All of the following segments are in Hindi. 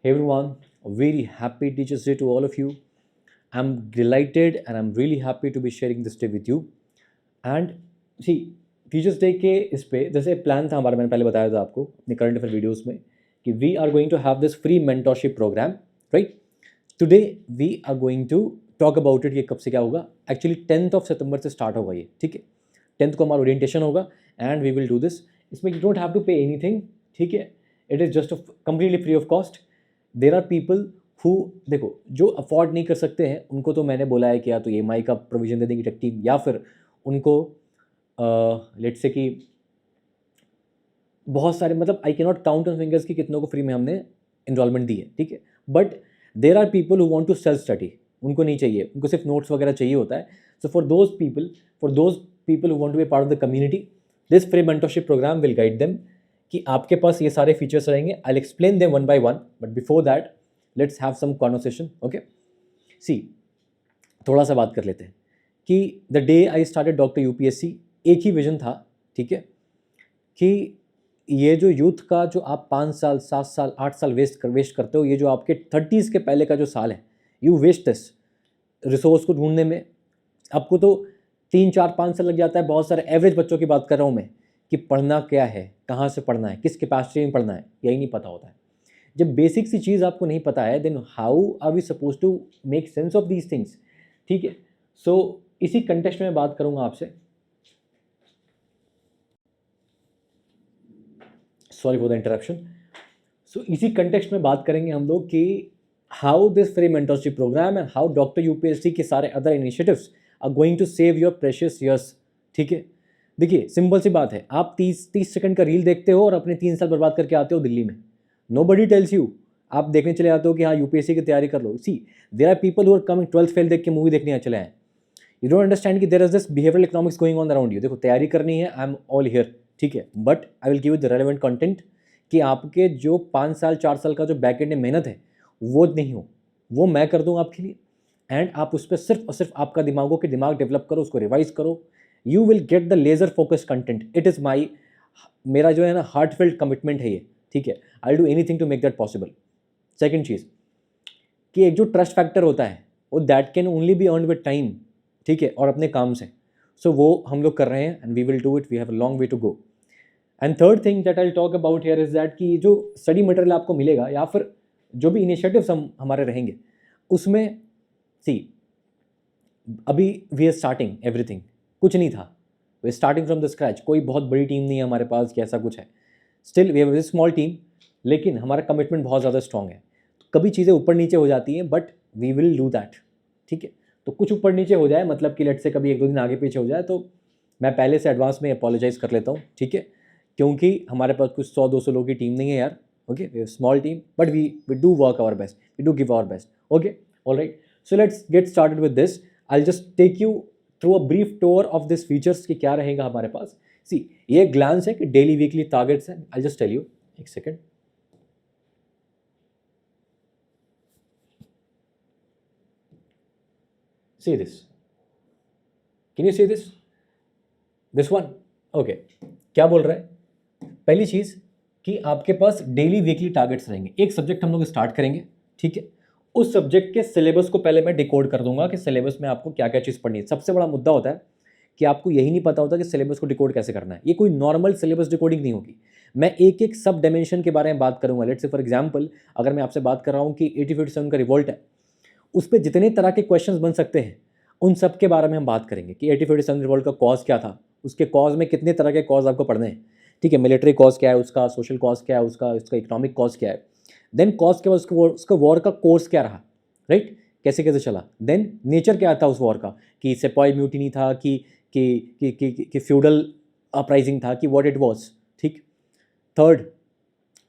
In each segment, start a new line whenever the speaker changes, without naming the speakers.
Hey everyone, a very happy Teachers Day to all of you. I'm delighted and I'm really happy to be sharing this day with you. And see, teachers day के इस पे जैसे प्लान था हमारा, मैंने पहले बताया था आपको अपने करंट अफेयर वीडियोस में कि we are going to have this free mentorship programme, right? Today we are going to talk about it. ये कब से क्या होगा? एक्चुअली 10 सितंबर से स्टार्ट होगा ये, ठीक है। 10 को हमारा ओरिएंटेशन होगा and we will do this. इसमें you don't have to pay anything, ठीक है। It is just completely free of cost. There are people who, देखो, जो अफोर्ड नहीं कर सकते हैं उनको तो मैंने बोला है कि या तो EMI का प्रोविज़न दे देंगी टेक टीम, या फिर उनको लेट्स से कि बहुत सारे, मतलब आई can not count on fingers कि कितनों को फ्री में हमने इन्रॉलमेंट दी है, ठीक है। But there are people who want to self study, उनको नहीं चाहिए, उनको सिर्फ नोट्स वगैरह चाहिए होता है। So for those people who want to be part of the community, this free mentorship programme will guide them कि आपके पास ये सारे फीचर्स रहेंगे। I will explain them one by one, but before that let's have some conversation, okay. See, थोड़ा सा बात कर लेते हैं कि the day I started doctor UPSC, एक ही विजन था, ठीक है, कि ये जो यूथ का जो आप 5 साल 7 साल 8 साल वेस्ट करते हो, ये जो आपके 30s के पहले का जो साल है, यू वेस्ट दिस रिसोर्स को ढूंढने में। आपको तो 3 4 5 साल लग जाता है। बहुत सारे एवरेज बच्चों की बात कर रहा हूँ मैं, कि पढ़ना क्या है, कहाँ से पढ़ना है, किस कैपेसिटी में पढ़ना है, यही नहीं पता होता है। जब बेसिक सी चीज़ आपको नहीं पता है, then how are we suppose to make sense of these things, ठीक है। सो इसी कंटेक्स्ट में बात करूँगा आपसे। Sorry for the interruption. So इसी कंटेक्स्ट में बात करेंगे हम लोग कि how this free mentorship programme and how doctor UPSC के सारे other initiatives are going to save your precious years, ठीक है। देखिए, सिंपल सी बात है, आप 30 सेकंड का रील देखते हो और अपने 3 साल बर्बाद करके आते हो दिल्ली में। Nobody tells you. आप देखने चले जाते हो कि हाँ UPSC की तैयारी कर लो। See, there are people who are coming 12th fail देख के मूवी देखने चले आए। यू डोंट अंडरस्टैंड कि there is this behavioural economics going on around you. देखो, तैयारी करनी है, आई एम ऑल हियर, ठीक है, but I will give you the relevant content कि आपके जो 5 साल 4 साल का जो बैक एंड में मेहनत है वो नहीं हो, वो मैं कर दूँ आपके लिए। एंड आप उस पर सिर्फ और सिर्फ आपका दिमाग डेवलप करो, उसको रिवाइज करो। You will get the laser focus content. It is मेरा जो है ना हार्टफेल्ट कमिटमेंट है ये, ठीक है। I will do anything to make that possible. Second चीज़ कि एक जो ट्रस्ट फैक्टर होता है वो that can only be earn with time, ठीक है, और अपने काम से। सो वो हम लोग कर रहे हैं and we will do it. We have a long way to go. And third thing that I talk about here is that कि जो स्टडी मटेरियल आपको मिलेगा या फिर जो भी इनिशिएटिव्स हमारे रहेंगे उसमें, सी, अभी वी आर स्टार्टिंग एवरीथिंग, कुछ नहीं था, we are starting from the scratch. कोई बहुत बड़ी टीम नहीं है हमारे पास कि ऐसा कुछ है। Still we have a small team, लेकिन हमारा कमिटमेंट बहुत ज़्यादा स्ट्रॉन्ग है। कभी चीज़ें ऊपर नीचे हो जाती हैं, but we will do that, ठीक है। तो कुछ ऊपर नीचे हो जाए, मतलब कि लेट से कभी 1 2 दिन आगे पीछे हो जाए, तो मैं पहले से एडवांस में अपोलोजाइज़ कर लेता हूँ, ठीक है, क्योंकि हमारे पास कुछ 100 200 लोगों की टीम नहीं है यार, okay. Small team, but we do work our best, we do give our best, okay, all right. So let's get started with this. I just take you through a brief tour of this features कि क्या रहेगा हमारे पास। सी, ये ग्लांस है कि डेली वीकली टारगेट्स हैं। आई जस्ट टेल यू, एक second. See this, can you see this one? Okay, क्या बोल रहा है? पहली चीज़ कि आपके पास डेली वीकली टारगेट्स रहेंगे। एक सब्जेक्ट हम लोग स्टार्ट करेंगे, ठीक है। उस सब्जेक्ट के सिलेबस को पहले मैं डिकोड कर दूंगा कि सिलेबस में आपको क्या क्या चीज़ पढ़नी है। सबसे बड़ा मुद्दा होता है कि आपको यही नहीं पता होता कि सिलेबस को डिकोड कैसे करना है। ये कोई नॉर्मल सिलेबस डिकोडिंग नहीं होगी। मैं एक एक सब डायमेंशन के बारे में बात करूंगा। लेट्स से फॉर एग्जांपल, अगर मैं आपसे बात कर रहा हूँ कि 1857 का रिवोल्ट है, उस पर जितने तरह के क्वेश्चंस बन सकते हैं उन सब के बारे में हम बात करेंगे कि 1857 रिवोल्ट का कॉज क्या था, उसके कॉज में कितने तरह के कॉज आपको पढ़ने हैं, ठीक है। मिलिट्री कॉज क्या है उसका, सोशल कॉज क्या है उसका इकोनॉमिक कॉज क्या है, देन कॉज के बाद उसका वॉर का कोर्स क्या रहा, राइट, कैसे कैसे चला, देन नेचर क्या था उस वॉर का, कि सेपॉय म्यूटिनी था कि फ्यूडल अपराइजिंग था, कि व्हाट इट वाज, ठीक। थर्ड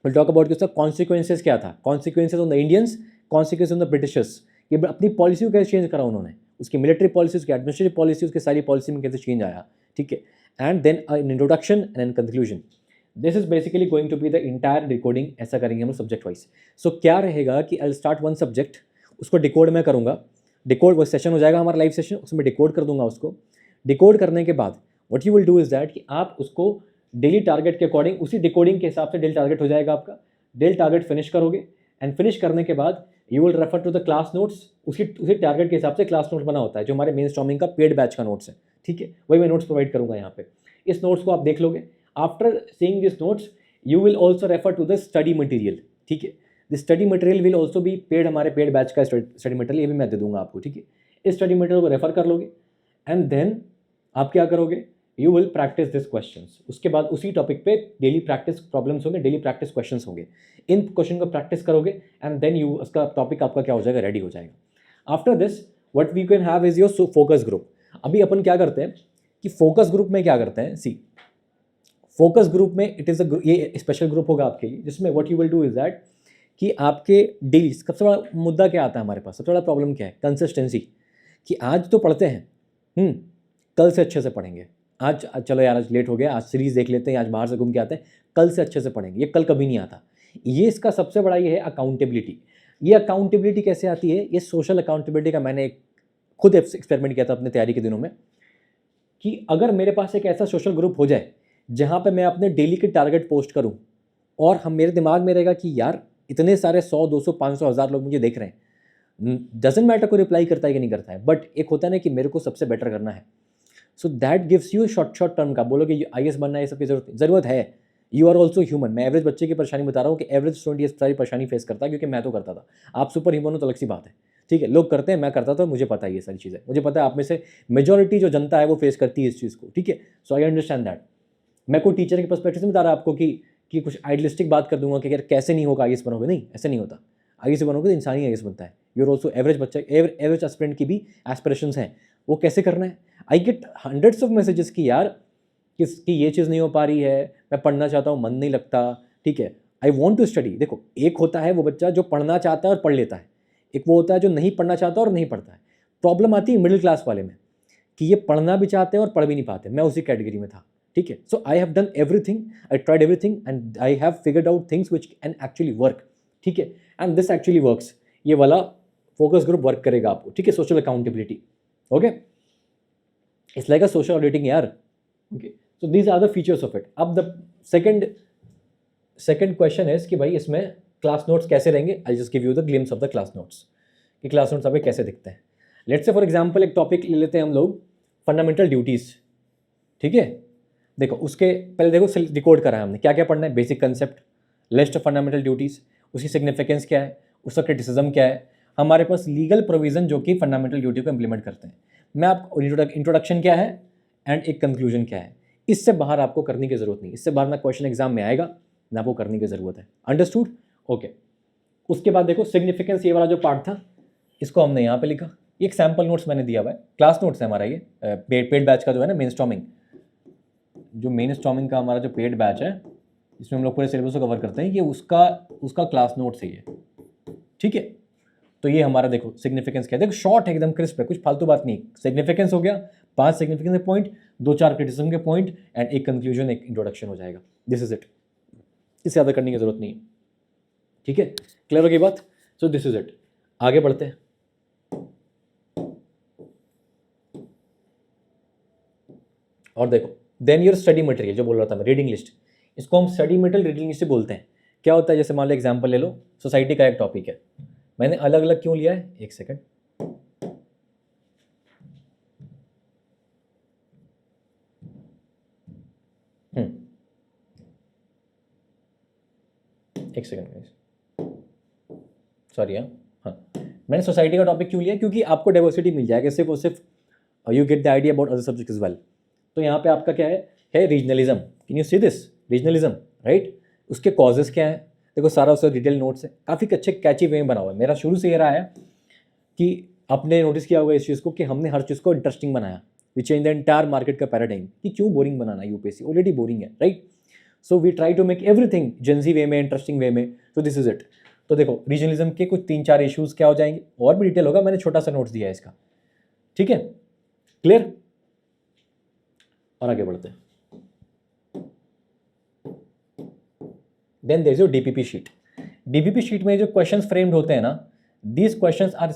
विल टॉक अबाउट कि उसका कॉन्सिक्वेंसेस क्या था, consequences on the Indians, consequences on the Britishers. ये अपनी पॉलिसी को कैसे चेंज करा उन्होंने, उसकी मिलिट्री पॉलिसी, उसकी एडमिनिस्ट्रेटिव पॉलिसी, उसकी सारी पॉलिसी में कैसे चेंज आया, ठीक है। And then an introduction and an conclusion. This is basically going to be the entire decoding. ऐसा करेंगे हम सब्जेक्ट वाइज। सो क्या रहेगा कि आई स्टार्ट वन सब्जेक्ट, उसको डिकोड मैं करूँगा। डिकोड वो सेशन हो जाएगा हमारा लाइव सेशन, उसमें डिकोड कर दूंगा उसको। डिकोड करने के बाद what you will do is that कि आप उसको डेली टारगेट के अकॉर्डिंग, उसी डिकोडिंग के हिसाब से डेली टारगेट हो जाएगा आपका। डेली टारगेट फिनिश करोगे, एंड फिनिश करने के बाद you will refer to the class notes, उसी टारगेट के हिसाब से क्लास नोट्स बना होता है जो हमारे मेन स्टॉर्मिंग का पेड बैच का नोट्स है, ठीक है, वही मैं नोट्स प्रोवाइड करूँगा यहाँ पे। इस नोट्स को आप देख लोगे। After seeing this notes you will also refer to the study material, ठीक है। The study material will also be paid, हमारे पेड बैच का स्टडी मटेरियल ये भी मैं दे दूंगा आपको, ठीक है। इस स्टडी मटेरियल को रेफर कर लोगे एंड देन आप क्या करोगे, you will practise this questions. उसके बाद उसी टॉपिक पे डेली प्रैक्टिस प्रॉब्लम्स होंगे, डेली प्रैक्टिस क्वेश्चंस होंगे। इन क्वेश्चन को प्रैक्टिस करोगे एंड देन यू उसका टॉपिक आपका क्या हो जाएगा, रेडी हो जाएगा। After this what we can have is your focus group. अभी अपन क्या करते हैं कि फोकस ग्रुप में क्या करते हैं, सी फोकस ग्रुप में इट इज़ ये स्पेशल ग्रुप होगा आपके लिए, जिसमें what you will do is that कि आपके डेली सबसे बड़ा मुद्दा क्या आता है हमारे पास, सबसे बड़ा प्रॉब्लम क्या है, कंसिस्टेंसी। कि आज तो पढ़ते हैं, कल से अच्छे से पढ़ेंगे। आज चलो यार आज लेट हो गया, आज सीरीज़ देख लेते हैं, आज बाहर से घूम के आते हैं, कल से अच्छे से पढ़ेंगे। ये कल कभी नहीं आता। ये इसका सबसे बड़ा ये है अकाउंटेबिलिटी। ये अकाउंटेबिलिटी कैसे आती है, ये सोशल अकाउंटेबिलिटी का मैंने खुद एक्सपेरिमेंट किया था अपने तैयारी के दिनों में, कि अगर मेरे पास एक ऐसा सोशल ग्रुप हो जाए जहाँ पे मैं अपने डेली के टारगेट पोस्ट करूँ और हम मेरे दिमाग में रहेगा कि यार इतने सारे 100, 200, 500, 1000 लोग मुझे देख रहे हैं, डजेंट मैटर को रिप्लाई करता है कि नहीं करता है, बट एक होता है ना कि मेरे को सबसे बेटर करना है। So that gives you short term का, बोलोगे IAS बनना है, ये सब की ज़रूरत है। You are also human. मैं एवरेज बच्चे की परेशानी बता रहा हूँ कि एवरेज स्टूडेंट ये सारी परेशानी फेस करता है, क्योंकि मैं तो करता था। आप सुपर ह्यूमन हो तो अलग सी बात है, ठीक है, लोग करते हैं, मैं करता था, मुझे पता है ये सारी चीज़ें, मुझे पता है आप में से मेजॉरिटी जो जनता है वो फेस करती है इस चीज़ को, ठीक है। So I understand that. मैं कोई टीचर के पर्सपेक्टिव से बता रहा आपको कि कुछ आइडियलिस्टिक बात कर दूंगा कि यार कैसे नहीं होगा IAS बनोगे, नहीं ऐसे नहीं होता। IAS बनोगे तो इंसानी IAS बनता है। यू आर ऑल्सो एवरेज बच्चा, एवरेज एस्पिरेंट की भी एस्पिरेशंस हैं, वो कैसे करना है। I get hundreds of messages कि यार कि ये चीज़ नहीं हो पा रही है, मैं पढ़ना चाहता हूँ, मन नहीं लगता, ठीक है, आई वॉन्ट टू स्टडी। देखो, एक होता है वो बच्चा जो पढ़ना चाहता है और पढ़ लेता है, एक वो होता है जो नहीं पढ़ना चाहता और नहीं पढ़ता है। प्रॉब्लम आती है मिडिल क्लास वाले में कि ये पढ़ना भी चाहते हैं और पढ़ भी नहीं पाते। मैं उसी कैटेगरी में था, ठीक है। So I have done everything, I tried everything and I have figured out things which can actually work, ठीक है, एंड दिस एक्चुअली वर्क्स। ये वाला फोकस ग्रुप वर्क करेगा आपको, ठीक है। Social accountability, okay, it's like a social auditing यार, okay. So these are the features of it. अब द सेकंड क्वेश्चन इज कि भाई इसमें क्लास नोट्स कैसे रहेंगे। I just give you the glimpse of the class notes कि क्लास नोट्स आपके कैसे दिखते हैं। लेट्स से फॉर एग्जांपल एक टॉपिक ले लेते हैं हम लोग, फंडामेंटल ड्यूटीज़, ठीक है। देखो उसके पहले देखो डिकोड करा है हमने, क्या क्या पढ़ना है, basic concept, list of fundamental duties, उसकी सिग्निफिकेंस क्या है, उसका क्रिटिसिज्म क्या है, हमारे पास लीगल प्रोविज़न जो कि फंडामेंटल ड्यूटी को इंप्लीमेंट करते हैं। मैं आपको इंट्रोडक्शन क्या है एंड एक कंक्लूजन क्या है, इससे बाहर आपको करने की ज़रूरत नहीं। इससे बाहर ना क्वेश्चन एग्जाम में आएगा ना आपको करने की ज़रूरत है। Understood, okay. उसके बाद देखो सिग्निफिकेंस, ये वाला जो पार्ट था इसको हमने यहाँ पे लिखा। ये एक सैम्पल नोट्स मैंने दिया हुआ है, क्लास नोट्स है हमारा, ये पेड बैच का जो है ना मेन स्टॉर्मिंग, जो मेन स्टॉर्मिंग का हमारा जो पेड बैच है इसमें हम लोग पूरे सिलेबस को कवर करते हैं, ये उसका क्लास नोट्स है ये, ठीक है। तो ये हमारा देखो सिग्निफिकेंस क्या है, देखो शॉर्ट है एकदम क्रिस्प है, कुछ फालतू बात नहीं। सिग्निफिकेंस हो गया, 5 सिग्निफिकेंस के पॉइंट, 2-4 क्रिटिसिज्म के पॉइंट एंड एक कंक्लूजन, एक इंट्रोडक्शन हो जाएगा। दिस इज इट, इससे ज़्यादा करने की जरूरत नहीं है, ठीक है। क्लियर होगी बात। सो दिस इज इट, आगे बढ़ते हैं। और देखो देन योर स्टडी मटेरियल, जो बोल रहा था मैं, रीडिंग लिस्ट, इसको हम स्टडी मटेरियल रीडिंग लिस्ट से बोलते हैं। क्या होता है, जैसे मान लो एग्जांपल ले लो, सोसाइटी का एक टॉपिक है, मैंने अलग अलग क्यों लिया है, एक सेकंड, एक सेकंड सॉरी, हाँ, मैंने सोसाइटी का टॉपिक क्यों लिया, क्योंकि आपको डाइवर्सिटी मिल जाएगा सिर्फ और सिर्फ, you get the idea about other subject is well. तो यहाँ पे आपका क्या है regionalism, can you see this, regionalism, right. उसके कॉजेस क्या है, देखो सारा उसका डिटेल नोट्स है, काफ़ी अच्छे कैची वे में बना हुआ है। मेरा शुरू से ये रहा है कि आपने नोटिस किया होगा इस चीज़ को कि हमने हर चीज़ को इंटरेस्टिंग बनाया, we change the entire market का पैराडाइम, कि क्यों बोरिंग बनाना, यूपीएससी ऑलरेडी बोरिंग है, right. So we try to make everything Gen Z way में, इंटरेस्टिंग वे में। तो दिस इज इट। तो देखो रीजनलिज्म के कुछ 3-4 इश्यूज़ क्या हो जाएंगे, और भी डिटेल होगा, मैंने छोटा सा नोट्स दिया है इसका, ठीक है, क्लियर। और आगे बढ़ते हैं। Then there is your DPP sheet. DPP sheet में जो क्वेश्चंस फ्रेम्ड होते हैं ना, दीज क्वेश्चंस आर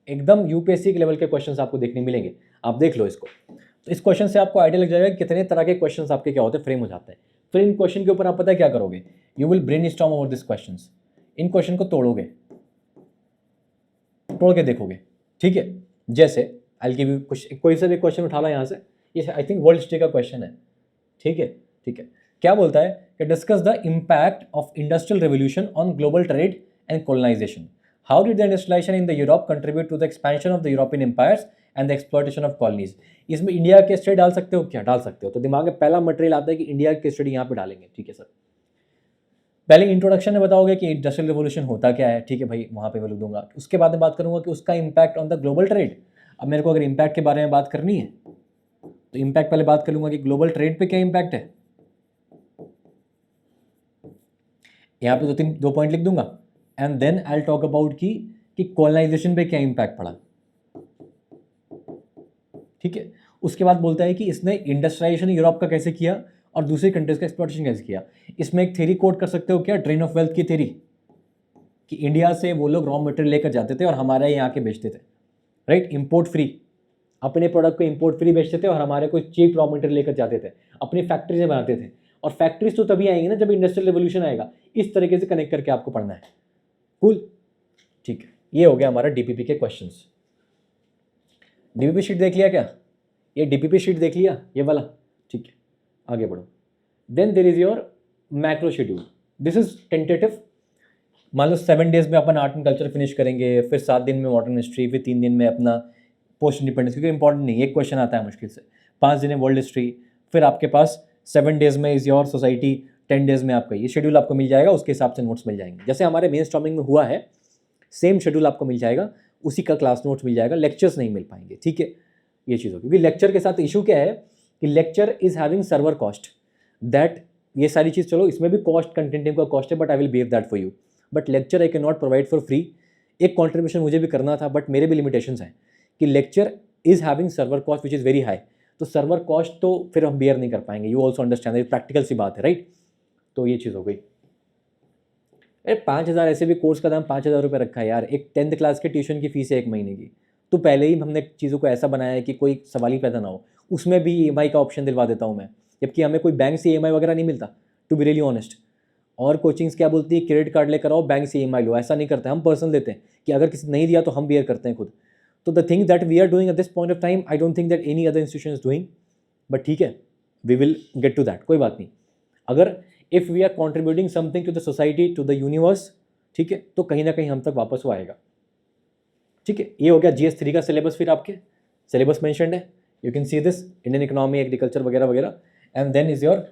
एकदम यूपीएससी के लेवल के क्वेश्चंस आपको देखने मिलेंगे। आप देख लो इसको, तो इस क्वेश्चन से आपको आइडिया लग जाएगा कि कितने तरह के क्वेश्चंस आपके क्या होते हैं, फ्रेम हो जाते हैं। फिर इन क्वेश्चन के ऊपर आप पता है क्या करोगे, you will brainstorm over this questions. In question को तोड़ के देखोगे, ठीक है। जैसे आई गिव यू कुछ, कोई सा भी क्वेश्चन उठा लो यहाँ से, ये आई थिंक वर्ल्ड हिस्ट्री का क्वेश्चन है, ठीक है, ठीक है। क्या बोलता है कि discuss the impact of industrial revolution on global trade and colonisation, how did the industrialisation in the Europe contribute to the expansion of the European empires and the exploitation of colonies. इसमें इंडिया के स्टडी डाल सकते हो क्या? डाल सकते हो। तो दिमाग में पहला मटेरियल आता है कि इंडिया के स्टडी यहाँ पे डालेंगे, ठीक है सर। पहले इंट्रोडक्शन में बताओगे कि इंडस्ट्रियल रिवोल्यूशन होता क्या है, ठीक है भाई, वहाँ पे मैं लिख दूंगा। उसके बाद में बात करूंगा कि उसका impact on the global trade. अब मेरे को अगर इम्पैक्ट के बारे में बात करनी है तो इम्पैक्ट पहले बात कर लूंगा कि ग्लोबल ट्रेड पे क्या इम्पैक्ट है। यहाँ पे दो पॉइंट लिख दूंगा and then I will talk about कि कॉलोनाइजेशन पे क्या इम्पैक्ट पड़ा, ठीक है। उसके बाद बोलता है कि इसने इंडस्ट्रियलाइजेशन यूरोप का कैसे किया और दूसरी कंट्रीज का एक्सप्लॉयटेशन कैसे किया। इसमें एक थ्योरी कोट कर सकते हो क्या, ड्रेन ऑफ वेल्थ की थ्योरी, कि इंडिया से वो लोग रॉ मटेरियल लेकर जाते थे और हमारे यहाँ के बेचते थे, राइट, इंपोर्ट फ्री, अपने प्रोडक्ट को इंपोर्ट फ्री बेचते थे और हमारे को चीप रॉ मटेरियल लेकर जाते थे, अपनी फैक्ट्री से बनाते थे। और फैक्ट्रीज तो तभी आएंगी ना जब इंडस्ट्रियल रेवोल्यूशन आएगा। इस तरीके से कनेक्ट करके आपको पढ़ना है, कूल, ठीक है। ये हो गया हमारा डीपीपी के क्वेश्चंस। डीपीपी शीट देख लिया क्या? ये डीपीपी शीट देख लिया, ये वाला, ठीक है, आगे बढ़ो। Then there is your macro schedule, this is tentative. मान लो 7 डेज में अपन आर्ट एंड कल्चर फिनिश करेंगे, फिर 7 दिन में मॉडर्न हिस्ट्री, फिर 3 दिन में अपना पोस्ट इंडिपेंडेंस, क्योंकि इंपॉर्टेंट नहीं, एक क्वेश्चन आता है मुश्किल से। 5 दिन में वर्ल्ड हिस्ट्री, फिर आपके पास 7 डेज में इज योर सोसाइटी, 10 डेज में आपका ये शेड्यूल आपको मिल जाएगा। उसके हिसाब से नोट्स मिल जाएंगे, जैसे हमारे मेन स्टॉर्मिंग में हुआ है, सेम शेड्यूल आपको मिल जाएगा, उसी का क्लास नोट्स मिल जाएगा, लेक्चर्स नहीं मिल पाएंगे, ठीक है। ये चीज़ हो, क्योंकि लेक्चर के साथ इशू क्या है कि lecture is having server cost, that ये सारी चीज़, चलो इसमें भी कॉस्ट, कंटेंट का कॉस्ट है, but I will bear that for you. But lecture I can not provide for free. एक कॉन्ट्रीब्यूशन मुझे भी करना था, बट मेरे भी लिमिटेशंस हैं कि lecture is having server cost which is very high. तो सर्वर कॉस्ट तो फिर हम बेयर नहीं कर पाएंगे, यू ऑल्सो अंडरस्टैंड, ये प्रैक्टिकल सी बात है, राइट। तो ये चीज़ हो गई। अरे 5,000 ऐसे भी कोर्स का दाम 5,000 रुपये रखा है यार, एक 10th क्लास के ट्यूशन की फीस है 1 महीने की। तो पहले ही हमने चीज़ों को ऐसा बनाया है कि कोई सवाल ही पैदा ना हो। उसमें भी EMI का ऑप्शन दिलवा देता हूँ मैं, जबकि हमें कोई बैंक से EMI वगैरह नहीं मिलता, टू बी रियली ऑनेस्ट। और कोचिंग्स क्या बोलती है, क्रेडिट कार्ड लेकर आओ, बैंक से EMI लो, ऐसा नहीं करते हम, पर्सनल देते हैं कि अगर किसी नहीं दिया तो हम बियर करते हैं खुद। तो the thing that we are doing at this point of time, I don't think that any other institution is doing, but ठीक है, we will get to that, कोई बात नहीं। अगर if we are contributing something to the society, to the universe, ठीक है, तो कहीं ना कहीं हम तक वापस वो आएगा, ठीक है। ये हो गया GS3 का सिलेबस, फिर आपके सिलेबस मेंशन्ड है, you can see this, Indian economy, agriculture वगैरह वगैरह। एंड देन इज योर,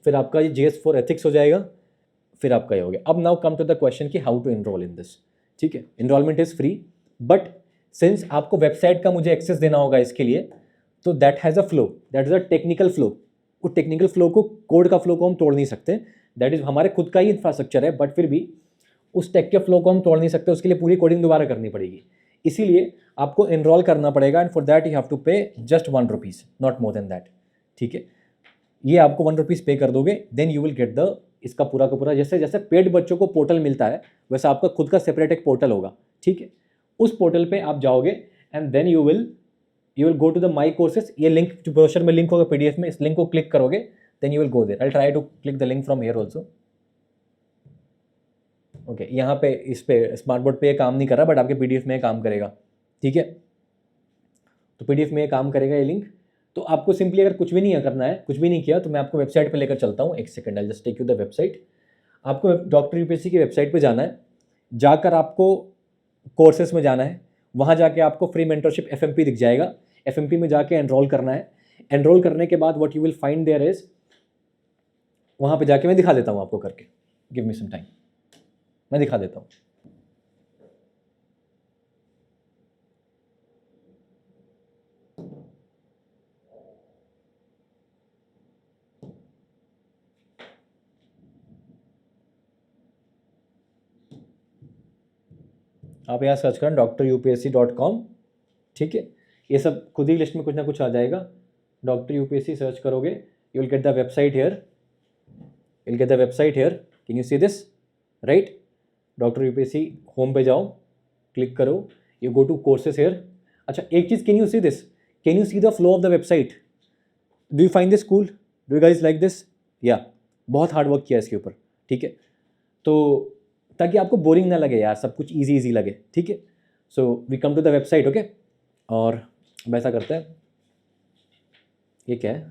फिर आपका ये GS4 एथिक्स हो जाएगा, फिर आपका ये हो गया। अब now come to the question कि how to enrol in this, ठीक है। Enrolment is free, but since आपको वेबसाइट का मुझे एक्सेस देना होगा इसके लिए, तो that has a flow, that is a technical flow. वो टेक्निकल फ्लो को, कोड का फ्लो को हम तोड़ नहीं सकते, दैट इज़ हमारे खुद का ही इंफ्रास्ट्रक्चर है, बट फिर भी उस टेक के फ्लो को हम तोड़ नहीं सकते, उसके लिए पूरी कोडिंग दोबारा करनी पड़ेगी। इसीलिए आपको एनरोल करना पड़ेगा, and for that you have to pay just 1 rupees, not more than that, ठीक है। ये आपको 1 रुपीज़ पे कर दोगे, then you will get the, इसका पूरा का पूरा, जैसे जैसे पेड बच्चों को पोर्टल मिलता है वैसा आपका खुद का सेपरेट एक पोर्टल होगा, ठीक है। उस पोर्टल पे आप जाओगे and then you will go to the my courses, ये लिंक जो ब्रोशर में लिंक होगा PDF में, इस लिंक को क्लिक करोगे, then you will go there. I try to click the link from here also, okay. यहाँ पे इस पे स्मार्ट बोर्ड पे ये काम नहीं कर रहा, बट आपके PDF में ये काम करेगा, ठीक है। तो PDF में ये काम करेगा ये लिंक। तो आपको सिंपली अगर कुछ भी नहीं करना है, कुछ भी नहीं किया, तो मैं आपको वेबसाइट पे लेकर चलता हूँ, एक second, I just take you the website. आपको डॉक्टर UPSC की वेबसाइट पे जाना है, जाकर आपको कोर्सेस में जाना है, वहाँ जाके आपको फ्री मेंटरशिप FMP दिख जाएगा, FMP में जाके एनरोल करना है। एनरोल करने के बाद what you will find there is, वहाँ पे जाके मैं दिखा देता हूँ आपको करके, गिव मी सम टाइम, मैं दिखा देता हूँ। आप यहाँ सर्च करें drupsc.com, ठीक है। ये सब खुद ही लिस्ट में कुछ ना कुछ आ जाएगा। डॉक्टर UPSC सर्च करोगे, you will get the website here, you will get the website here, can you see this, right. Doctor UPSC home पे जाओ, क्लिक करो, you go to courses here. अच्छा एक चीज़, can you see this, can you see the flow of the website, do you find this cool, do you guys like this, या बहुत हार्ड वर्क किया इसके ऊपर, ठीक है। तो ताकि आपको बोरिंग ना लगे यार, सब कुछ ईजी ईजी लगे, ठीक है। So we come to the website, okay. और वैसा करते हैं, ये क्या है,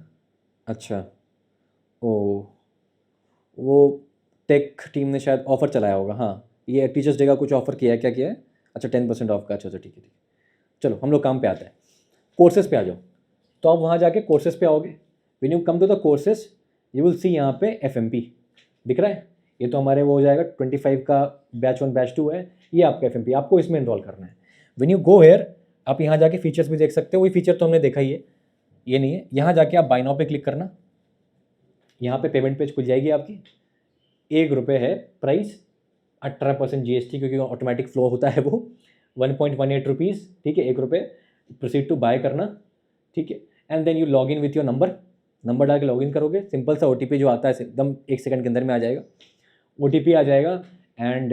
अच्छा ओ वो टेक टीम ने शायद ऑफ़र चलाया होगा, हाँ ये टीचर्स डे का कुछ ऑफ़र किया है, क्या किया है, अच्छा 10% ऑफ का, अच्छा ठीक है ठीक है। चलो हम लोग काम पे आते हैं, कोर्सेज़ पे आ जाओ। तो आप वहाँ जाके कोर्सेज़ पे आओगे, when you come to the courses you will see यहाँ पे FMP दिख रहा है, ये तो हमारे वो हो जाएगा 25 का बैच 1 बैच 2 है, ये आपका FMP, आपको इसमें इनरोल करना है। व्हेन यू गो हेयर आप यहाँ जाके फीचर्स भी देख सकते हो, वही फीचर तो हमने देखा ही है, ये नहीं है। यहाँ जाके आप बाय नाउ पे क्लिक करना, यहाँ पे पेमेंट पेज खुल जाएगी आपकी, ₹1 है प्राइस, 18% GST क्योंकि ऑटोमेटिक फ्लो होता है वो, 1.18 रुपीज़, ठीक है, ₹1, प्रोसीड टू बाय करना, ठीक है। And then you log in with your number डाल के लॉग इन करोगे, सिंपल सा OTP जो आता है एकदम 1 सेकंड के अंदर में आ जाएगा, OTP आ जाएगा एंड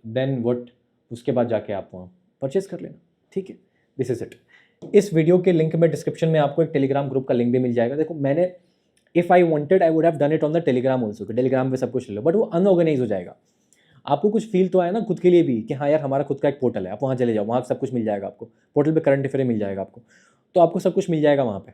देन व्हाट, उसके बाद जाके आप वहाँ परचेस कर लेना, ठीक है। This is it. इस वीडियो के लिंक में डिस्क्रिप्शन में आपको एक टेलीग्राम ग्रुप का लिंक भी मिल जाएगा। देखो मैंने if I wanted I would have done it on the Telegram also, कि टेलीग्राम पे सब कुछ ले लो, बट वो अनऑर्गेनाइज हो जाएगा। आपको कुछ फील तो आया ना खुद के लिए भी कि हाँ यार हमारा खुद का एक पोर्टल है, आप वहाँ चले जाओ, वहाँ सब कुछ मिल जाएगा आपको, पोर्टल पे करंट अफेयर मिल जाएगा आपको, तो आपको सब कुछ मिल जाएगा वहाँ पे।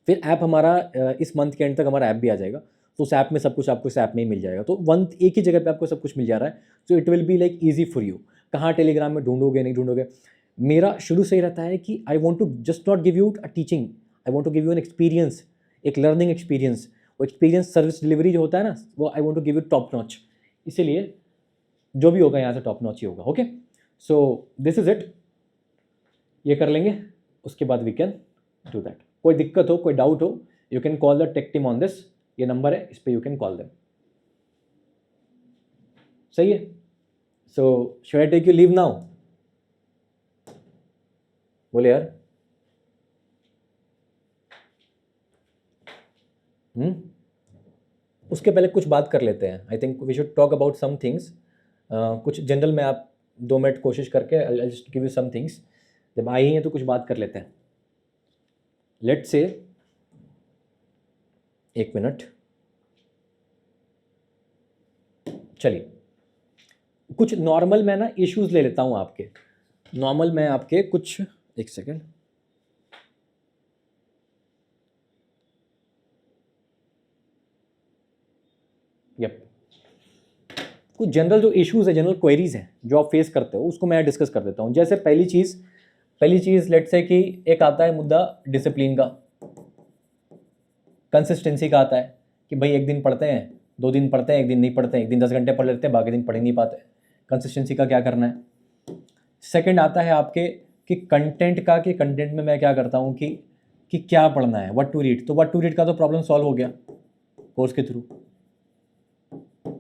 फिर ऐप हमारा इस मंथ के एंड तक हमारा ऐप भी आ जाएगा, तो उस ऐप में सब कुछ आपको इस ऐप में ही मिल जाएगा, तो एक ही जगह पे आपको सब कुछ मिल जा रहा है, so it will be like easy for you. कहाँ टेलीग्राम में ढूंढोगे नहीं ढूंढोगे, मेरा शुरू से ही रहता है कि I want to just not give you a teaching, I want to give you an experience, एक लर्निंग एक्सपीरियंस, वो एक्सपीरियंस सर्विस डिलीवरी जो होता है ना, वो I want to give you top notch, इसीलिए जो भी होगा यहाँ से टॉप नॉच ही होगा, okay. So this is it, ये कर लेंगे, उसके बाद वी कैन डू दैट। कोई दिक्कत हो, कोई डाउट हो, you can call the tech team on this, ये नंबर है, इस पर यू कैन कॉल देम, सही है। So should I take you leave now, बोले यार। उसके पहले कुछ बात कर लेते हैं, I think we should talk about some things, कुछ जनरल में आप 2 मिनट कोशिश करके I just give you some things, जब आई ही हैं तो कुछ बात कर लेते हैं। लेट्स से 1 मिनट, चलिए कुछ नॉर्मल मैं ना इश्यूज ले लेता हूँ आपके, नॉर्मल मैं आपके कुछ, 1 सेकेंड, यप, कुछ जनरल जो इश्यूज है, जनरल क्वेरीज हैं जो आप फेस करते हो, उसको मैं डिस्कस कर देता हूँ। जैसे पहली चीज़ लेट्स से कि एक आता है मुद्दा डिसिप्लिन का, कंसिस्टेंसी का आता है कि भाई एक दिन पढ़ते हैं, 2 दिन पढ़ते हैं, एक दिन नहीं पढ़ते हैं, एक दिन 10 घंटे पढ़ लेते हैं, बाकी दिन पढ़ ही नहीं पाते, कंसिस्टेंसी का क्या करना है। सेकंड आता है आपके कि कंटेंट का, कि कंटेंट में मैं क्या करता हूँ कि क्या पढ़ना है, व्हाट टू रीड, तो व्हाट टू रीड का तो प्रॉब्लम सॉल्व हो गया कोर्स के थ्रू,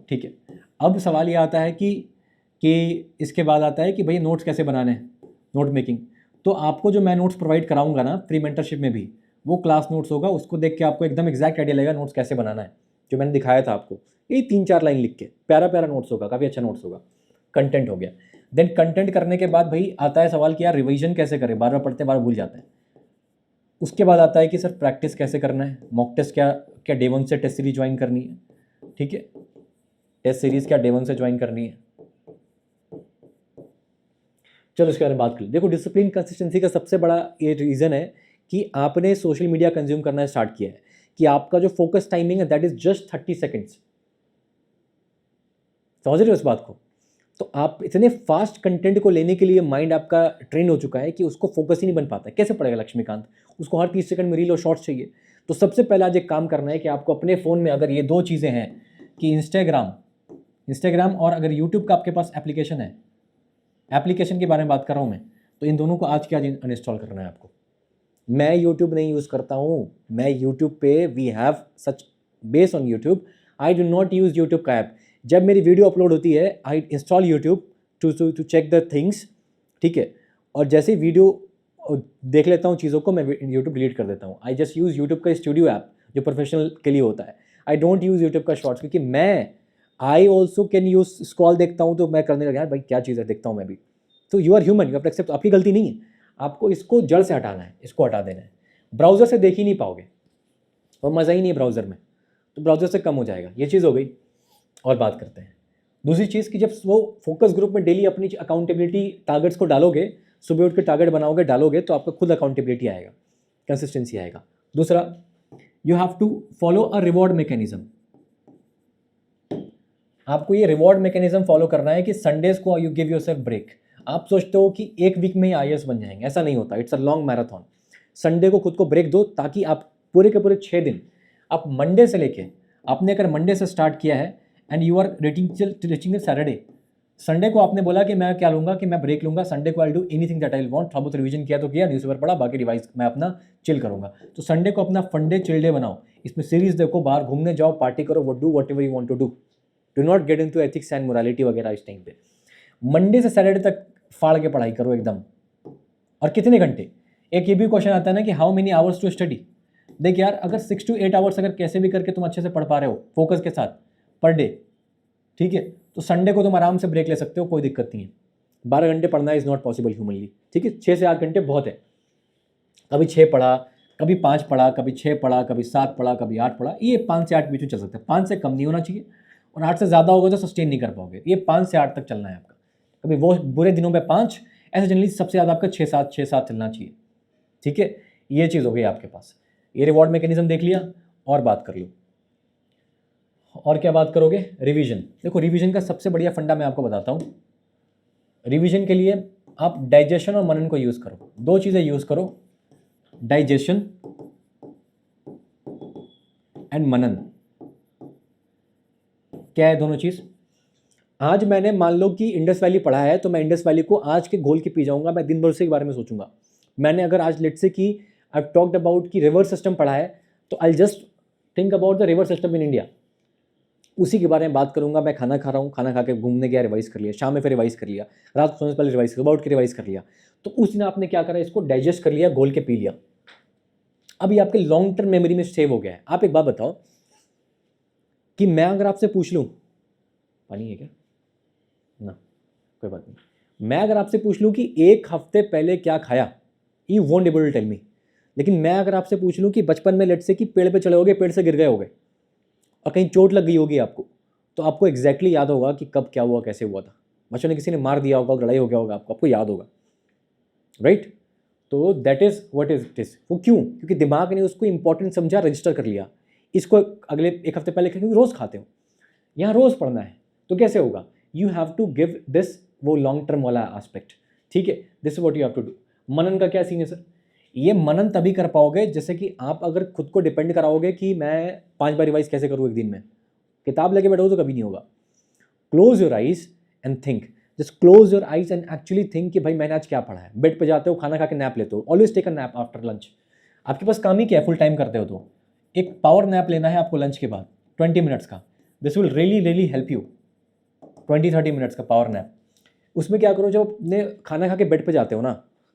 ठीक है। अब सवाल ये आता है कि इसके बाद आता है कि भाई नोट्स कैसे बनाने हैं, नोट मेकिंग, तो आपको जो मैं नोट्स प्रोवाइड कराऊंगा ना प्री मेंटरशिप में भी, वो क्लास नोट्स होगा, उसको देख के आपको एकदम एग्जैक्ट आइडिया लगेगा नोट्स कैसे बनाना है, जो मैंने दिखाया था आपको, यही 3-4 लाइन लिख के प्यारा प्यारा नोट्स होगा, काफ़ी अच्छा नोट्स होगा। कंटेंट हो गया, देन कंटेंट करने के बाद भाई आता है सवाल कि यार रिवीजन कैसे करें, बार बार पढ़ते बार भूल जाते हैं। उसके बाद आता है कि सर प्रैक्टिस कैसे करना है, मॉक टेस्ट क्या डे 1 से टेस्ट सीरीज ज्वाइन करनी है, ठीक है, टेस्ट सीरीज क्या डे 1 से ज्वाइन करनी है। चलो इसके बारे में बात कर लो। देखो डिसिप्लिन कंसिस्टेंसी का सबसे बड़ा ये रीज़न है कि आपने सोशल मीडिया कंज्यूम करना स्टार्ट किया है, कि आपका जो फोकस टाइमिंग है दैट इज जस्ट 30 सेकेंड्स, समझ रहे हो इस बात को। तो आप इतने फास्ट कंटेंट को लेने के लिए माइंड आपका ट्रेन हो चुका है कि उसको फोकस ही नहीं बन पाता है। कैसे पड़ेगा लक्ष्मीकांत, उसको हर 30 सेकंड में रील और शॉर्ट्स चाहिए। तो सबसे पहला आज एक काम करना है कि आपको अपने फ़ोन में अगर ये 2 चीज़ें हैं कि इंस्टाग्राम और अगर यूट्यूब का आपके पास एप्लीकेशन है, एप्लीकेशन के बारे में बात कर रहा हूँ मैं, तो इन दोनों को आज के आज अनइंस्टॉल करना है आपको। मैं यूट्यूब नहीं यूज़ करता हूँ, मैं यूट्यूब पे we have such base on YouTube, I do not use YouTube का ऐप। जब मेरी वीडियो अपलोड होती है I install YouTube to check the things, ठीक है, और जैसे ही वीडियो देख लेता हूँ चीज़ों को, मैं यूट्यूब डिलीट कर देता हूँ। आई जस्ट यूज़ यूट्यूब का स्टूडियो ऐप जो प्रोफेशनल के लिए होता है। आई डोंट यूज़ यूट्यूब का शॉर्ट्स, क्योंकि मैं I also can use scroll देखता हूँ, तो मैं करने लगा यार भाई क्या चीज़ है, देखता हूँ मैं भी। तो you are human, you have to accept, आपकी गलती नहीं है, आपको इसको जड़ से हटाना है, इसको हटा देना है। ब्राउज़र से देख ही नहीं पाओगे और मज़ा ही नहीं है ब्राउज़र में, तो ब्राउज़र से कम हो जाएगा, ये चीज़ हो गई। और बात करते हैं, दूसरी चीज़ कि जब वो फोकस ग्रुप में डेली अपनी अकाउंटेबिलिटी टारगेट्स को डालोगे, सुबह उठ के टारगेट बनाओगे, डालोगे, तो आपका खुद अकाउंटेबिलिटी आएगा, कंसिस्टेंसी आएगा। दूसरा, you have to follow a reward mechanism. आपको ये रिवॉर्ड मैकेनिज्म फॉलो करना है कि संडेज को यू गिव योरसेल्फ ब्रेक। आप सोचते हो कि एक वीक में ही आईएएस बन जाएंगे, ऐसा नहीं होता। It's a long marathon. Sunday को खुद को ब्रेक दो ताकि आप पूरे के पूरे 6 दिन, आप मंडे से लेके, आपने अगर मंडे से स्टार्ट किया है and you are reaching Saturday, Sunday को आपने बोला कि मैं क्या लूँगा, कि मैं ब्रेक लूँगा, संडे को I do anything that I want, थोड़ा बहुत रिवीजन किया तो किया, न्यूज़पेपर पढ़ा, बाकी रिवाइज मैं अपना चिल करूँगा। तो संडे को अपना फंडे चिल डे बनाओ, इसमें सीरीज देखो, बाहर घूमने जाओ, पार्टी करो, whatever you want to do. Do not get into ethics and morality वगैरह इस टाइम पे। मंडे से सैटरडे तक फाड़ के पढ़ाई करो एकदम। और कितने घंटे? एक ये भी क्वेश्चन आता है ना कि how many hours to study. देख यार, अगर 6 to 8 आवर्स अगर कैसे भी करके तुम अच्छे से पढ़ पा रहे हो फोकस के साथ पर डे, ठीक है, तो संडे को तुम आराम से ब्रेक ले सकते हो, कोई दिक्कत नहीं है। 12 घंटे पढ़ना इज़ नॉट पॉसिबल ह्यूमनली, ठीक है। 6 से 8 घंटे बहुत है। कभी 6 पढ़ा, कभी 5 पढ़ा, कभी 6 पढ़ा, कभी 7 पढ़ा, कभी 8 पढ़ा, ये 5 से 8 के बीच में चल सकता है। 5 से कम नहीं होना चाहिए, और 8 से ज़्यादा होगा तो सस्टेन नहीं कर पाओगे। ये 5 से 8 तक चलना है आपका। कभी वो बुरे दिनों में 5, ऐसे जनरली सबसे ज़्यादा आपका 6-7 चलना चाहिए, ठीक है। ये चीज़ हो गई आपके पास। ये रिवॉर्ड मैकेनिज्म देख लिया। और बात कर लो, और क्या बात करोगे? रिवीजन। देखो, रिवीजन का सबसे बढ़िया फंडा मैं आपको बताता हूँ। रिवीजन के लिए आप डाइजेशन और मनन को यूज़ करो। 2 चीज़ें यूज़ करो, डाइजेशन एंड मनन। क्या है दोनों चीज़? आज मैंने मान लो कि इंडस वैली पढ़ा है, तो मैं इंडस वैली को आज के घोल के पी जाऊंगा, मैं दिन भर उसी के बारे में सोचूंगा। मैंने अगर आज लेट से कि आई टॉक्ड अबाउट कि रिवर सिस्टम पढ़ा है, तो I just think about the river system in India, उसी के बारे में बात करूंगा। मैं खाना खा रहा हूँ, खाना खा के घूमने गया, रिवाइज कर लिया, शाम में फिर रिवाइज कर लिया, रात को सोने से पहले रिवाइज, सुबह उठ के रिवाइज कर लिया। तो उस दिन आपने क्या करा, इसको डाइजेस्ट कर लिया, घोल के पी लिया। अब ये आपके लॉन्ग टर्म मेमोरी में सेव हो गया है। आप एक बात बताओ कि मैं अगर आपसे पूछ लूँ, पानी है क्या? ना, कोई बात नहीं। मैं अगर आपसे पूछ लूँ कि 1 हफ्ते पहले क्या खाया, you won't able to tell me. लेकिन मैं अगर आपसे पूछ लूँ कि बचपन में लेट से कि पेड़ पे चढ़े होगे, पेड़ से गिर गए होगे और कहीं चोट लग गई होगी आपको, तो आपको एग्जैक्टली याद होगा कि कब क्या हुआ, कैसे हुआ था। बच्चों ने किसी ने मार दिया होगा, लड़ाई हो गया होगा, आपको याद होगा, राइट। तो that is what is it is. वो क्यों? क्योंकि दिमाग ने उसको इंपॉर्टेंट समझा, रजिस्टर कर लिया। इसको अगले 1 हफ्ते पहले, क्योंकि रोज़ खाते हो, यहाँ रोज़ पढ़ना है, तो कैसे होगा? You have to give this, वो लॉन्ग टर्म वाला एस्पेक्ट, ठीक है। This is what you have to do. Manan का क्या सीन है सर? ये मनन तभी कर पाओगे जैसे कि आप अगर खुद को डिपेंड कराओगे कि मैं 5 बार रिवाइज कैसे करूँ एक दिन में, किताब लेके बैठो तो कभी नहीं होगा। Close your eyes and think, just close your eyes and actually think कि भाई मैंने आज क्या पढ़ा है। बेड पे जाते हो, खाना खा के नैप लेते हो, always take a nap after lunch. आपके पास काम ही क्या है, फुल टाइम करते हो तो एक पावर नैप लेना है आपको लंच के बाद 20 मिनट्स का। This will really help you. 20-30 minutes का पावर नैप। उसमें क्या करो, जब अपने खाना खा के बेड पे जाते हो ना,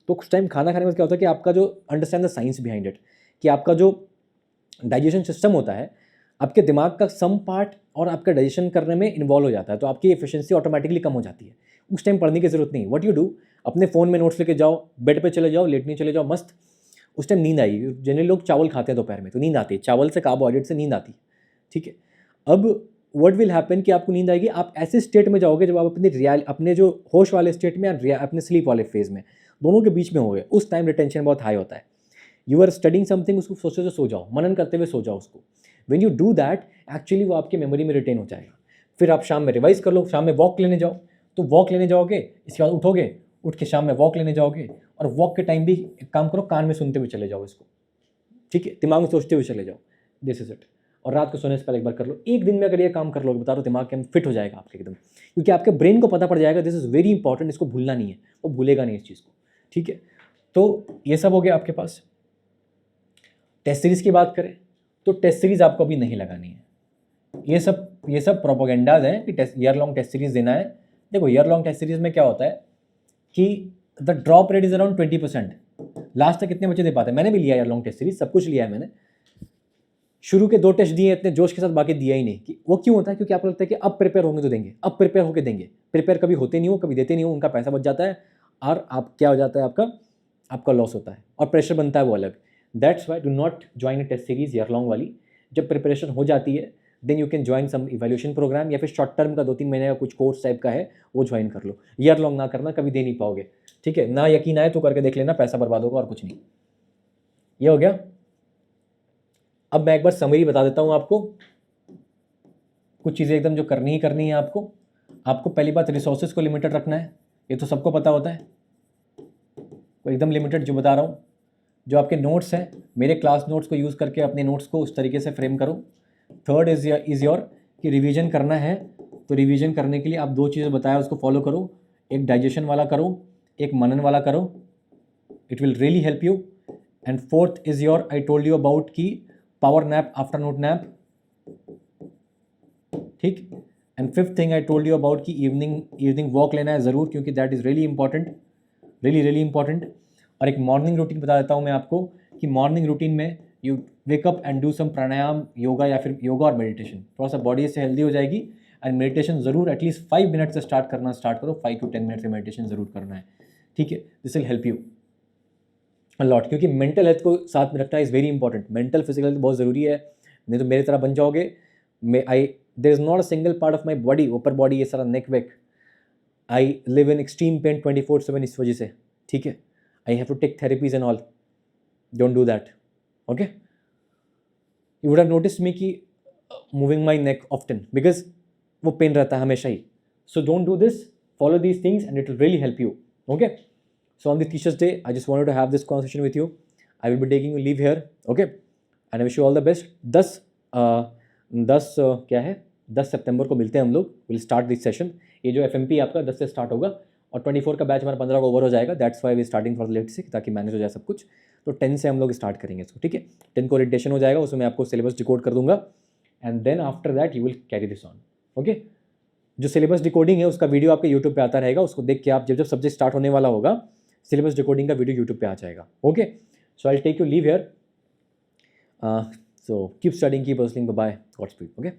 तो कुछ टाइम खाना खाने में क्या होता है कि आपका जो understand the science behind it, कि आपका जो डाइजेशन सिस्टम होता है, आपके दिमाग का सम पार्ट और आपका डाइजेशन करने में इन्वॉल्व हो जाता है, तो आपकी एफिशिएंसी ऑटोमेटिकली कम हो जाती है। उस टाइम पढ़ने की जरूरत नहीं। व्हाट यू डू, अपने फ़ोन में नोट्स लेके जाओ, बेड पे चले जाओ, लेटने चले जाओ, मस्त। उस टाइम नींद आएगी। जनरली लोग चावल खाते हैं दोपहर में, तो नींद आती है, चावल से, कार्बोहाइड्रेट से नींद आती है, ठीक है। अब व्हाट विल हैपन कि आपको नींद आएगी, आप ऐसे स्टेट में जाओगे जब आप अपने जो होश वाले स्टेट में या अपने स्लीप वाले फेज में, दोनों के बीच में हो गए, उस टाइम रिटेंशन बहुत हाई होता है। यू आर स्टडिंग समथिंग, उसको सोचते तो सो जाओ, मनन करते हुए सो जाओ उसको। When you do that, actually वो आपकी मेमोरी में रिटेन हो जाएगा। फिर आप शाम में रिवाइज कर लो, शाम में वॉक लेने जाओ, तो वॉक लेने जाओगे, इसके बाद उठोगे, उठ के शाम में वॉक लेने जाओगे, और वॉक के टाइम भी एक काम करो, कान में सुनते हुए चले जाओ इसको, ठीक है, दिमाग में सोचते हुए चले जाओ। This is it. और रात को सोने से पहले एक बार कर लो। एक दिन में अगर ये काम कर लोगे, बता रहा हूं, दिमाग के फिट हो जाएगा आपके एकदम, क्योंकि आपके ब्रेन को पता पड़ जाएगा दिस इज़ वेरी इंपॉर्टेंट, इसको भूलना नहीं है, वो भूलेगा नहीं इस चीज़ को, ठीक है। तो ये सब हो गया आपके पास। टेस्ट सीरीज़ की बात करें तो टेस्ट सीरीज़ आपको अभी नहीं लगानी है। ये सब प्रोपोगेंडाज हैं कि ईयर लॉन्ग टेस्ट सीरीज़ देना है। देखो, ईयर लॉन्ग टेस्ट सीरीज़ में क्या होता है कि the drop rate is around 20%। Last तक कितने बच्चे दे पाते हैं? मैंने भी लिया ईयर लॉन्ग टेस्ट सीरीज़, सब कुछ लिया है मैंने। शुरू के 2 टेस्ट दिए इतने जोश के साथ, बाकी दिया ही नहीं। कि वो क्यों होता है? क्योंकि आपको लगता है कि अब प्रिपेयर होंगे तो देंगे, अब प्रिपेयर होकर देंगे। प्रिपेयर कभी होते नहीं हो, कभी देते नहीं हो, उनका पैसा बच जाता है, और आप क्या हो जाता है, आपका लॉस होता है, और प्रेशर बनता है वो अलग। That's why do not join a test series year long वाली। जब प्रिपरेशन हो जाती है, then you can join some evaluation programme, या फिर शॉर्ट टर्म का 2-3 महीने का कुछ कोर्स टाइप का है वो ज्वाइन कर लो। ईयर लॉन्ग ना करना, कभी दे नहीं पाओगे, ठीक है। ना यकीन आए तो करके देख लेना, पैसा बर्बाद होगा और कुछ नहीं। ये हो गया। अब मैं एक बार समरी बता देता हूँ आपको, कुछ चीज़ें एकदम जो करनी ही करनी है आपको। आपको पहली बात रिसोर्सेज को लिमिटेड रखना है, ये तो सबको पता होता है, तो एकदम लिमिटेड जो बता रहा हूँ। जो आपके नोट्स हैं, मेरे क्लास नोट्स को यूज़ करके अपने नोट्स को उस तरीके से फ्रेम करो। थर्ड इज़ योर कि रिवीजन करना है, तो रिवीजन करने के लिए आप 2 चीज़ें बताया उसको फॉलो करो, एक डाइजेशन वाला करो, एक मनन वाला करो, it will really help you. And fourth is your I told you about की पावर नैप, आफ्टरनून नैप, ठीक। And fifth thing I told you about कि इवनिंग वॉक लेना है ज़रूर, क्योंकि that is really important, really important. और एक मॉर्निंग रूटीन बता देता हूँ मैं आपको कि मॉर्निंग रूटीन में you wake up and do some pranayama, yoga, या फिर योगा और मेडिटेशन, थोड़ा सा बॉडी से हेल्दी हो जाएगी। एंड मेडिटेशन ज़रूर एटलीस्ट 5 मिनट से स्टार्ट करो, 5 to 10 मिनट से मेडिटेशन ज़रूर करना है, ठीक है। This will help you a lot, क्योंकि मेंटल हेल्थ को साथ में रखना is very important. Mental physical health बहुत ज़रूरी है, नहीं तो मेरी तरह बन जाओगे। There is not a single part of my body, ऊपर बॉडी ये सारा नेक वेक, I live in extreme pain 24/7 इस वजह से, ठीक है। I have to take therapies and all. Don't do that. Okay? You would have noticed me कि moving my neck often because वो पेन रहता है हमेशा ही. So don't do this. Follow these things and it will really help you. Okay? So on the Teachers Day, I just wanted to have this conversation with you. I will be taking a leave here. Okay? And I wish you all the best. 10 क्या है 10 सितंबर को मिलते हैं हम लोग. We'll start this session. ये जो FMP आपका 10 से स्टार्ट होगा और 24 का बैच हमारा 15 को ओवर हो जाएगा। That's why we starting for late से, ताकि मैनेज हो जाए सब कुछ। तो 10 से हम लोग स्टार्ट करेंगे इसको, ठीक है। 10 को ओरिएंटेशन हो जाएगा, उसमें आपको सिलेबस डिकोड कर दूंगा and then after that you will carry this on. Okay, जो सिलेबस डिकोडिंग है उसका वीडियो आपके यूट्यूब पे आता रहेगा, उसको देख के आप जब सब्जेक्ट स्टार्ट होने वाला होगा सिलेबस डिकोडिंग का वीडियो यूट्यूब पे आ जाएगा। Okay, so I take you leave here, so keep studying, keep hustling, bye, godspeed. Okay.